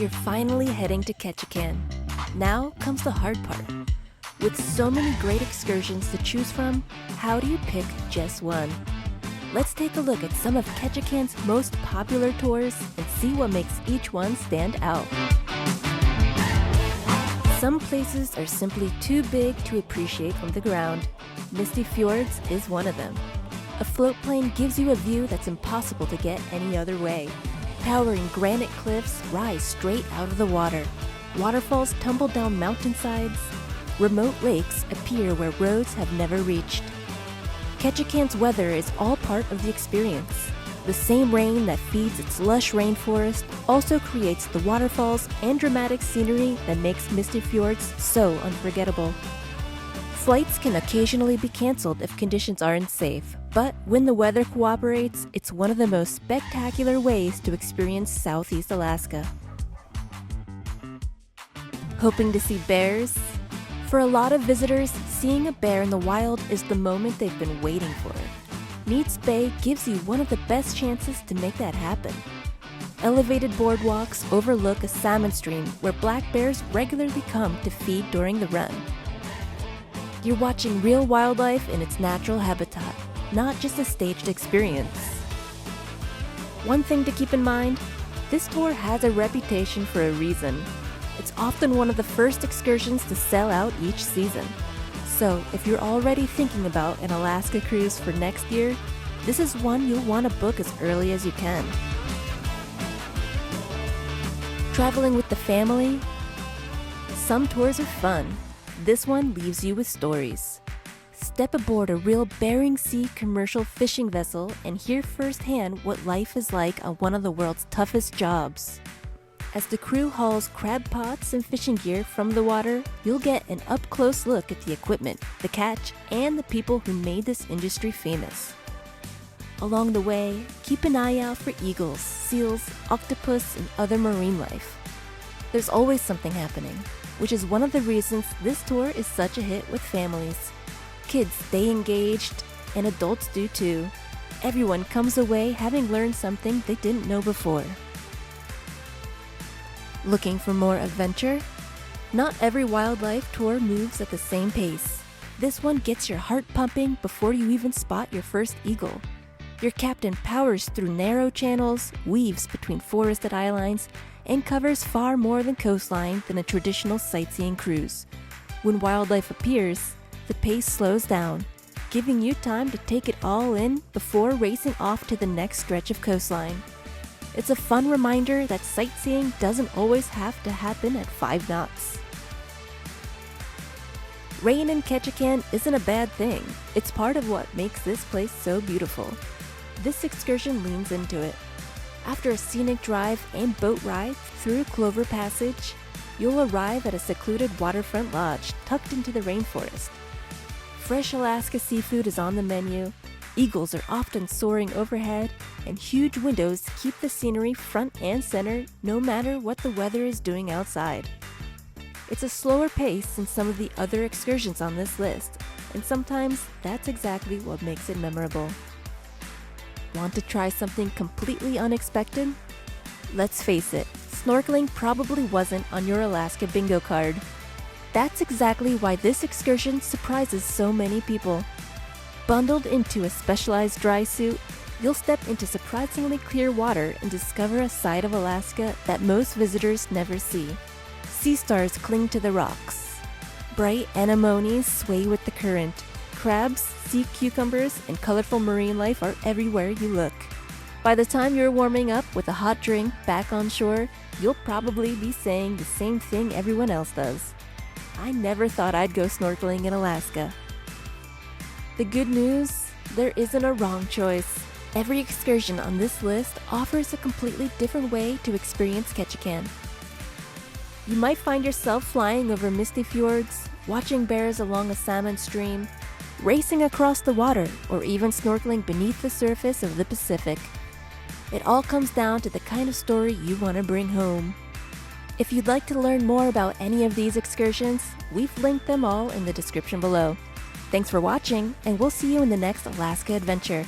You're finally heading to Ketchikan. Now comes the hard part. With so many great excursions to choose from, how do you pick just one? Let's take a look at some of Ketchikan's most popular tours and see what makes each one stand out. Some places are simply too big to appreciate from the ground. Misty Fjords is one of them. A float plane gives you a view that's impossible to get any other way. Towering granite cliffs rise straight out of the water. Waterfalls tumble down mountainsides. Remote lakes appear where roads have never reached. Ketchikan's weather is all part of the experience. The same rain that feeds its lush rainforest also creates the waterfalls and dramatic scenery that makes Misty Fjords so unforgettable. Flights can occasionally be canceled if conditions aren't safe, but when the weather cooperates, it's one of the most spectacular ways to experience Southeast Alaska. Hoping to see bears? For a lot of visitors, seeing a bear in the wild is the moment they've been waiting for. Neets Bay gives you one of the best chances to make that happen. Elevated boardwalks overlook a salmon stream where black bears regularly come to feed during the run. You're watching real wildlife in its natural habitat, not just a staged experience. One thing to keep in mind, this tour has a reputation for a reason. It's often one of the first excursions to sell out each season. So if you're already thinking about an Alaska cruise for next year, this is one you'll want to book as early as you can. Traveling with the family? Some tours are fun. This one leaves you with stories. Step aboard a real Bering Sea commercial fishing vessel and hear firsthand what life is like on one of the world's toughest jobs. As the crew hauls crab pots and fishing gear from the water, you'll get an up-close look at the equipment, the catch, and the people who made this industry famous. Along the way, keep an eye out for eagles, seals, octopus, and other marine life. There's always something happening, which is one of the reasons this tour is such a hit with families. Kids stay engaged, and adults do too. Everyone comes away having learned something they didn't know before. Looking for more adventure? Not every wildlife tour moves at the same pace. This one gets your heart pumping before you even spot your first eagle. Your captain powers through narrow channels, weaves between forested islands, and covers far more than coastline than a traditional sightseeing cruise. When wildlife appears, the pace slows down, giving you time to take it all in before racing off to the next stretch of coastline. It's a fun reminder that sightseeing doesn't always have to happen at 5 knots. Rain in Ketchikan isn't a bad thing. It's part of what makes this place so beautiful. This excursion leans into it. After a scenic drive and boat ride through Clover Passage, you'll arrive at a secluded waterfront lodge tucked into the rainforest. Fresh Alaska seafood is on the menu, eagles are often soaring overhead, and huge windows keep the scenery front and center no matter what the weather is doing outside. It's a slower pace than some of the other excursions on this list, and sometimes that's exactly what makes it memorable. Want to try something completely unexpected? Let's face it, snorkeling probably wasn't on your Alaska bingo card. That's exactly why this excursion surprises so many people. Bundled into a specialized dry suit, you'll step into surprisingly clear water and discover a side of Alaska that most visitors never see. Sea stars cling to the rocks. Bright anemones sway with the current. Crabs, sea cucumbers, and colorful marine life are everywhere you look. By the time you're warming up with a hot drink back on shore, you'll probably be saying the same thing everyone else does. I never thought I'd go snorkeling in Alaska. The good news? There isn't a wrong choice. Every excursion on this list offers a completely different way to experience Ketchikan. You might find yourself flying over Misty Fjords, watching bears along a salmon stream, racing across the water, or even snorkeling beneath the surface of the Pacific. It all comes down to the kind of story you want to bring home. If you'd like to learn more about any of these excursions, we've linked them all in the description below. Thanks for watching, and we'll see you in the next Alaska adventure.